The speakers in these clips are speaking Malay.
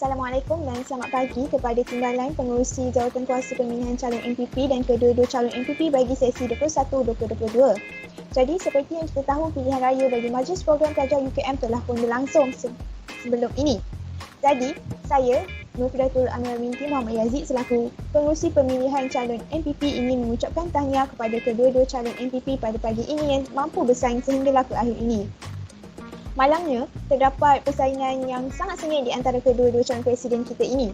Assalamualaikum dan selamat pagi kepada Timbalan Pengerusi Jawatankuasa Pemilihan Calon MPP dan kedua-dua calon MPP bagi sesi 21-2022. Jadi seperti yang kita tahu, pilihan raya bagi Majlis Program Pelajar UKM telah pun berlangsung sebelum ini. Jadi, saya, Nurfidatul Anwar binti Muhammad Yazid selaku Pengerusi Pemilihan Calon MPP ingin mengucapkan tahniah kepada kedua-dua calon MPP pada pagi ini yang mampu bersaing sehinggalah ke akhir ini. Malangnya, terdapat persaingan yang sangat sengit di antara kedua-dua calon presiden kita ini.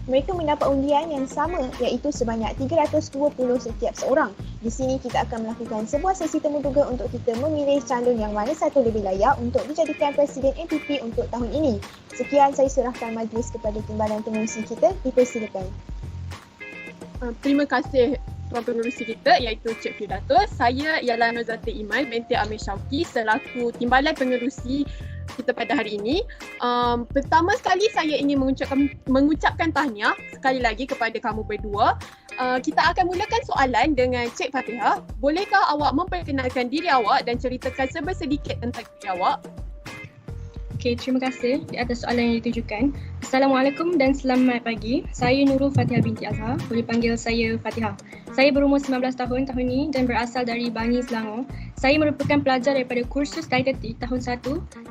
Mereka mendapat undian yang sama iaitu sebanyak 320 setiap seorang. Di sini kita akan melakukan sebuah sesi temuduga untuk kita memilih calon yang mana satu lebih layak untuk dijadikan presiden MPP untuk tahun ini. Sekian, saya serahkan majlis kepada timbalan pengerusi kita. Dipersilakan. Terima kasih Tuan Pengerusi kita iaitu Cik Fidatul. Saya ialah Nuzati Iman binti Amir Syauqi selaku Timbalan Pengerusi kita pada hari ini. Pertama sekali saya ingin mengucapkan tahniah sekali lagi kepada kamu berdua. Kita akan mulakan soalan dengan Cik Fatihah. Bolehkah awak memperkenalkan diri awak dan ceritakan sedikit tentang diri awak? Okey, terima kasih di atas soalan yang ditujukan. Assalamualaikum dan selamat pagi. Saya Nurul Fatihah binti Azhar. Boleh panggil saya Fatihah. Saya berumur 19 tahun ini dan berasal dari Bangi, Selangor. Saya merupakan pelajar daripada kursus dietetik tahun 1.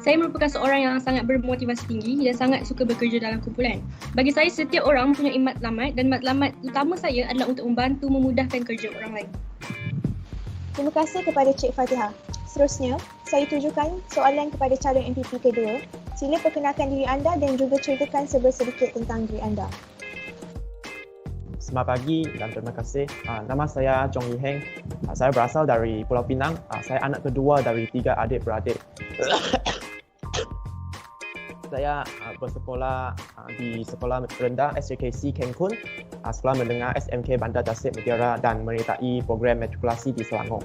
Saya merupakan seorang yang sangat bermotivasi tinggi dan sangat suka bekerja dalam kumpulan. Bagi saya, setiap orang mempunyai matlamat dan matlamat utama saya adalah untuk membantu memudahkan kerja orang lain. Terima kasih kepada Cik Fatihah. Seterusnya, saya tujukan soalan kepada calon MPP kedua. Sila perkenalkan diri anda dan juga ceritakan sedikit tentang diri anda. Selamat pagi dan terima kasih. Nama saya Chong Yi Heng. Saya berasal dari Pulau Pinang. Saya anak kedua dari 3 adik-beradik. Saya bersekolah di Sekolah Rendah SJKC Keng Kun, Sekolah Menengah SMK Bandar Tasik Mutiara dan menyertai program matrikulasi di Selangor.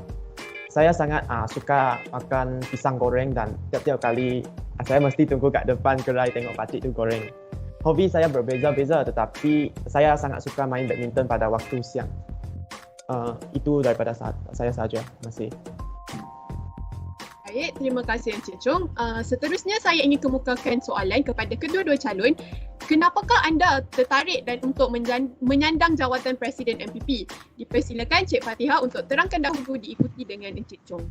Saya sangat suka makan pisang goreng dan tiap-tiap kali saya mesti tunggu kat depan gerai tengok pakcik tu goreng. Hobi saya berbeza-beza tetapi saya sangat suka main badminton pada waktu siang. Itu daripada saya sahaja. Terima kasih. Baik, terima kasih Encik Chong. Seterusnya saya ingin kemukakan soalan kepada kedua-dua calon. Kenapakah anda tertarik dan untuk menyandang jawatan Presiden MPP? Dipersilakan Cik Fatihah untuk terangkan dahulu diikuti dengan Encik Chong.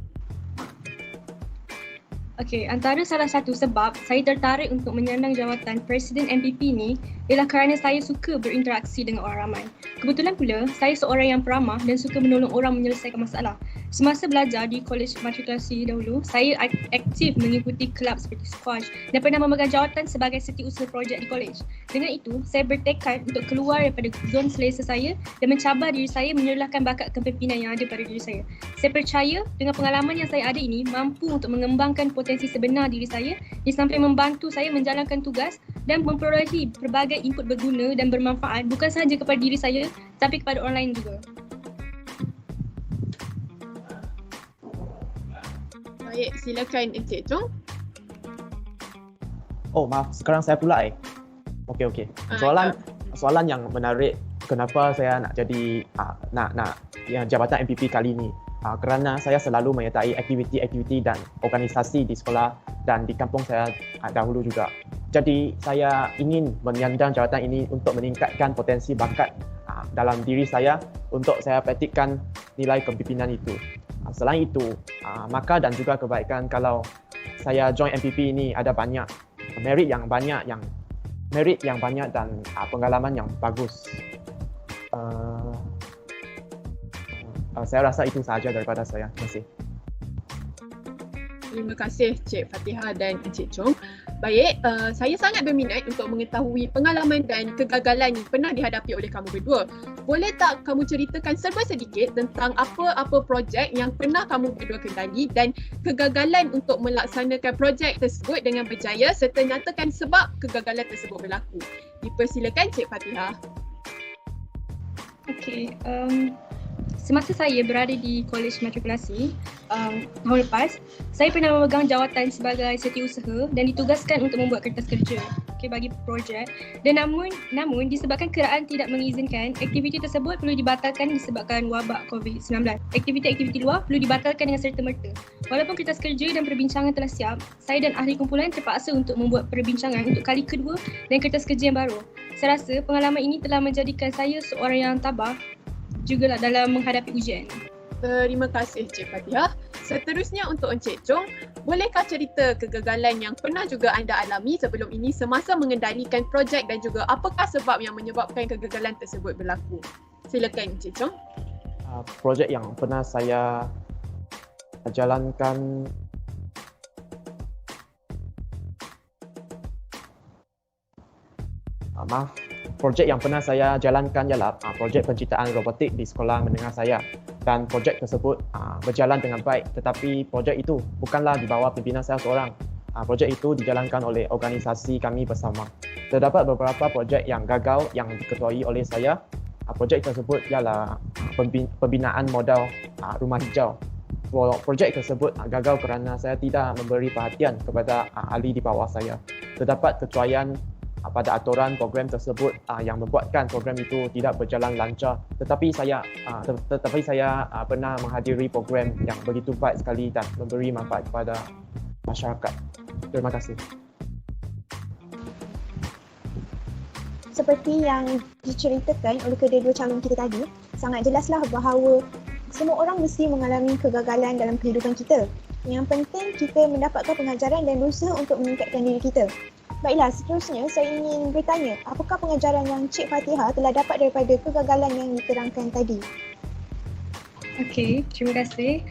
Okey, antara salah satu sebab saya tertarik untuk menyandang jawatan Presiden MPP ni ialah kerana saya suka berinteraksi dengan orang ramai. Kebetulan pula, saya seorang yang peramah dan suka menolong orang menyelesaikan masalah. Semasa belajar di Kolej Matrikulasi dahulu, saya aktif mengikuti kelab seperti squash dan pernah memegang jawatan sebagai setiausaha projek di kolej. Dengan itu, saya bertekad untuk keluar daripada zon selesa saya dan mencabar diri saya menyerlahkan bakat kepimpinan yang ada pada diri saya. Saya percaya dengan pengalaman yang saya ada ini mampu untuk mengembangkan potensi sebenar diri saya di samping membantu saya menjalankan tugas dan memperolehi pelbagai input berguna dan bermanfaat bukan sahaja kepada diri saya tapi kepada orang lain juga. Baik, silakan Encik Chong. Oh, maaf, sekarang saya pula Okey. Soalan yang menarik, kenapa saya nak jadi jabatan MPP kali ini? Kerana saya selalu menyertai aktiviti-aktiviti dan organisasi di sekolah dan di kampung saya dahulu juga. Jadi saya ingin menyandang jawatan ini untuk meningkatkan potensi bakat dalam diri saya untuk saya praktikkan nilai kepimpinan itu. Selain itu, maka dan juga kebaikan kalau saya join MPP ini ada banyak merit yang banyak dan pengalaman yang bagus. Saya rasa itu sahaja daripada saya. Terima kasih. Terima kasih Cik Fatihah dan Encik Chong. Baik, saya sangat berminat untuk mengetahui pengalaman dan kegagalan yang pernah dihadapi oleh kamu berdua. Boleh tak kamu ceritakan sedikit tentang apa-apa projek yang pernah kamu berdua kendali dan kegagalan untuk melaksanakan projek tersebut dengan berjaya serta nyatakan sebab kegagalan tersebut berlaku. Dipersilakan Cik Fatihah. Okey, semasa saya berada di Kolej Matrikulasi tahun lepas, saya pernah memegang jawatan sebagai setiausaha dan ditugaskan untuk membuat kertas kerja. bagi projek dan namun disebabkan kerajaan tidak mengizinkan, aktiviti tersebut perlu dibatalkan disebabkan wabak COVID-19. Aktiviti-aktiviti luar perlu dibatalkan dengan serta-merta. Walaupun kertas kerja dan perbincangan telah siap, saya dan ahli kumpulan terpaksa untuk membuat perbincangan untuk kali kedua dan kertas kerja yang baru. Saya rasa pengalaman ini telah menjadikan saya seorang yang tabah jugalah dalam menghadapi ujian. Terima kasih Cik Fatihah. Seterusnya untuk Encik Chong, bolehkah cerita kegagalan yang pernah juga anda alami sebelum ini semasa mengendalikan projek dan juga apakah sebab yang menyebabkan kegagalan tersebut berlaku? Silakan Encik Chong. Projek yang pernah saya jalankan projek yang pernah saya jalankan ialah projek penciptaan robotik di sekolah menengah saya, dan projek tersebut berjalan dengan baik, tetapi projek itu bukanlah di bawah pimpinan saya seorang. Projek itu dijalankan oleh organisasi kami bersama. Terdapat beberapa projek yang gagal yang diketuai oleh saya. Projek tersebut ialah pembinaan modal rumah hijau. Projek tersebut gagal kerana saya tidak memberi perhatian kepada ahli di bawah saya. Terdapat kecuaian pada aturan program tersebut yang membuatkan program itu tidak berjalan lancar. Tetapi saya pernah menghadiri program yang begitu baik sekali dan memberi manfaat kepada masyarakat. Terima kasih. Seperti yang diceritakan oleh kedua-dua calon kita tadi, sangat jelaslah bahawa semua orang mesti mengalami kegagalan dalam kehidupan kita. Yang penting kita mendapatkan pengajaran dan berusaha untuk meningkatkan diri kita. Baiklah, seterusnya saya ingin bertanya, apakah pengajaran yang Cik Fatihah telah dapat daripada kegagalan yang diterangkan tadi? Okey, terima kasih.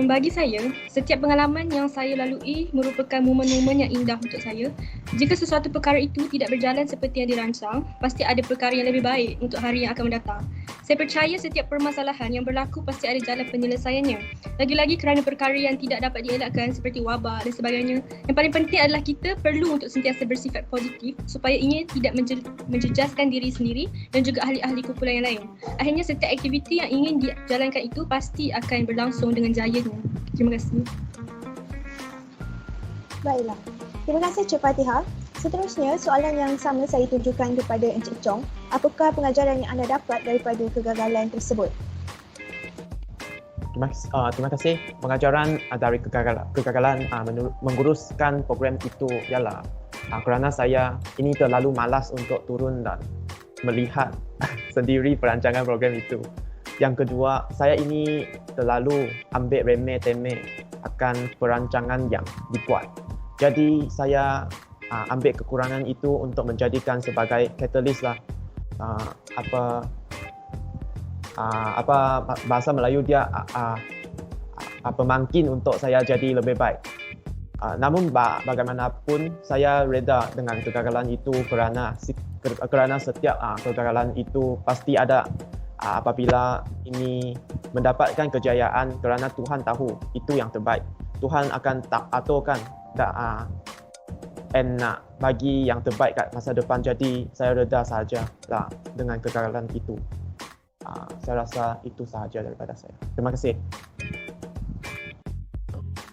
Bagi saya, setiap pengalaman yang saya lalui merupakan momen-momen yang indah untuk saya. Jika sesuatu perkara itu tidak berjalan seperti yang dirancang, pasti ada perkara yang lebih baik untuk hari yang akan mendatang. Saya percaya setiap permasalahan yang berlaku pasti ada jalan penyelesaiannya. Lagi-lagi kerana perkara yang tidak dapat dielakkan seperti wabak dan sebagainya. Yang paling penting adalah kita perlu untuk sentiasa bersifat positif supaya ia tidak menjejaskan diri sendiri dan juga ahli-ahli kumpulan yang lain. Akhirnya setiap aktiviti yang ingin dijalankan itu pasti akan berlangsung dengan jayanya. Terima kasih. Baiklah. Terima kasih Cik Fatihah. Seterusnya, soalan yang sama saya tujukan kepada Encik Chong. Apakah pengajaran yang anda dapat daripada kegagalan tersebut? Terima kasih. Pengajaran dari kegagalan menguruskan program itu ialah kerana saya ini terlalu malas untuk turun dan melihat sendiri perancangan program itu. Yang kedua, saya ini terlalu ambil remeh-temeh akan perancangan yang dibuat. Jadi saya ambil kekurangan itu untuk menjadikan sebagai katalis lah. Bahasa Melayu dia pemangkin untuk saya jadi lebih baik. Namun bagaimanapun saya reda dengan kegagalan itu kerana setiap kegagalan itu pasti ada. Apabila ini mendapatkan kejayaan kerana Tuhan tahu itu yang terbaik. Tuhan akan aturkan nak bagi yang terbaik kat masa depan. Jadi saya reda sahajalah dengan kegagalan itu. Saya rasa itu sahaja daripada saya. Terima kasih.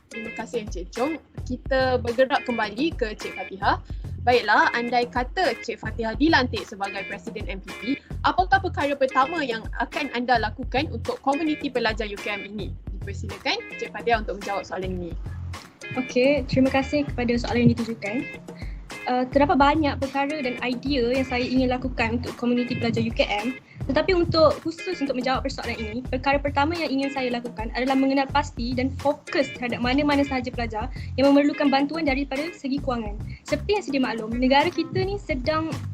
Terima kasih Encik Chong. Kita bergerak kembali ke Cik Fatihah. Baiklah, andai kata Cik Fatihah dilantik sebagai Presiden MPP, apakah perkara pertama yang akan anda lakukan untuk komuniti pelajar UKM ini? Dipersilakan Cik Fatihah untuk menjawab soalan ini. Okey, terima kasih kepada soalan yang ditujukan. Terdapat banyak perkara dan idea yang saya ingin lakukan untuk komuniti pelajar UKM. Tetapi khusus untuk menjawab persoalan ini, perkara pertama yang ingin saya lakukan adalah mengenal pasti dan fokus terhadap mana-mana sahaja pelajar yang memerlukan bantuan daripada segi kewangan. Seperti yang sedia maklum, negara kita ni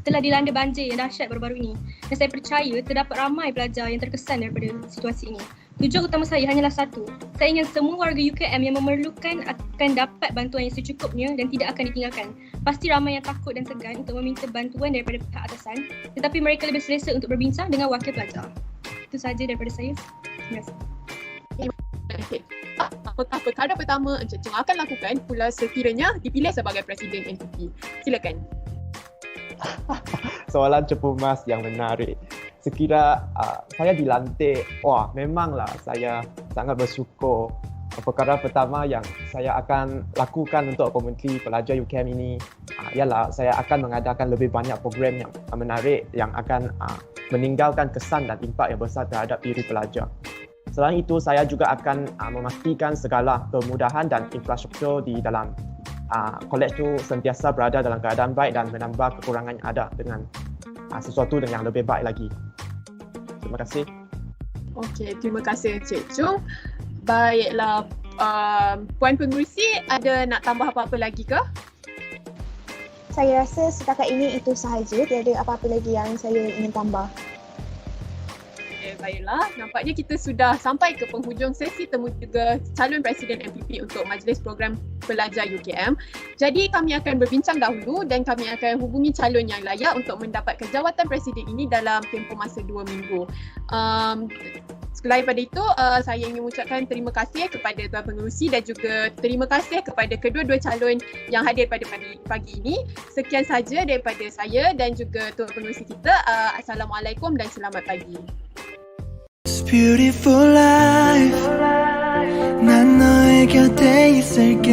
telah dilanda banjir yang dahsyat baru-baru ini. Dan saya percaya terdapat ramai pelajar yang terkesan daripada situasi ini. Tujuan utama saya hanyalah satu. Saya ingin semua warga UKM yang memerlukan akan dapat bantuan yang secukupnya dan tidak akan ditinggalkan. Pasti ramai yang takut dan segan untuk meminta bantuan daripada pihak atasan, tetapi mereka lebih selesa untuk berbincang dengan wakil pelajar. Itu sahaja daripada saya. Terima kasih. Okay. Apakah perkara pertama Encik Chong akan lakukan pula sekiranya dipilih sebagai Presiden NPP? Silakan. Soalan cepu mas yang menarik. Sekira saya dilantik, memanglah saya sangat bersyukur perkara pertama yang saya akan lakukan untuk komuniti pelajar UKM ini ialah saya akan mengadakan lebih banyak program yang menarik yang akan meninggalkan kesan dan impak yang besar terhadap diri pelajar. Selain itu, saya juga akan memastikan segala kemudahan dan infrastruktur di dalam college itu sentiasa berada dalam keadaan baik dan menambah kekurangan yang ada dengan sesuatu yang lebih baik lagi. Terima kasih. Okey, terima kasih Encik Chung. Baiklah, Puan Pengerusi ada nak tambah apa-apa lagi ke? Saya rasa setakat ini itu sahaja, tiada apa-apa lagi yang saya ingin tambah. Okay, baiklah, nampaknya kita sudah sampai ke penghujung sesi temu juga calon Presiden MPP untuk Majlis Program Pelajar UKM. Jadi kami akan berbincang dahulu dan kami akan hubungi calon yang layak untuk mendapatkan jawatan Presiden ini dalam tempoh masa 2 minggu. Selain daripada itu, saya ingin mengucapkan terima kasih kepada Tuan Pengerusi dan juga terima kasih kepada kedua-dua calon yang hadir pada pagi ini. Sekian saja daripada saya dan juga Tuan Pengerusi kita. Assalamualaikum dan selamat pagi. Beautiful life 난 너의 곁에 있을게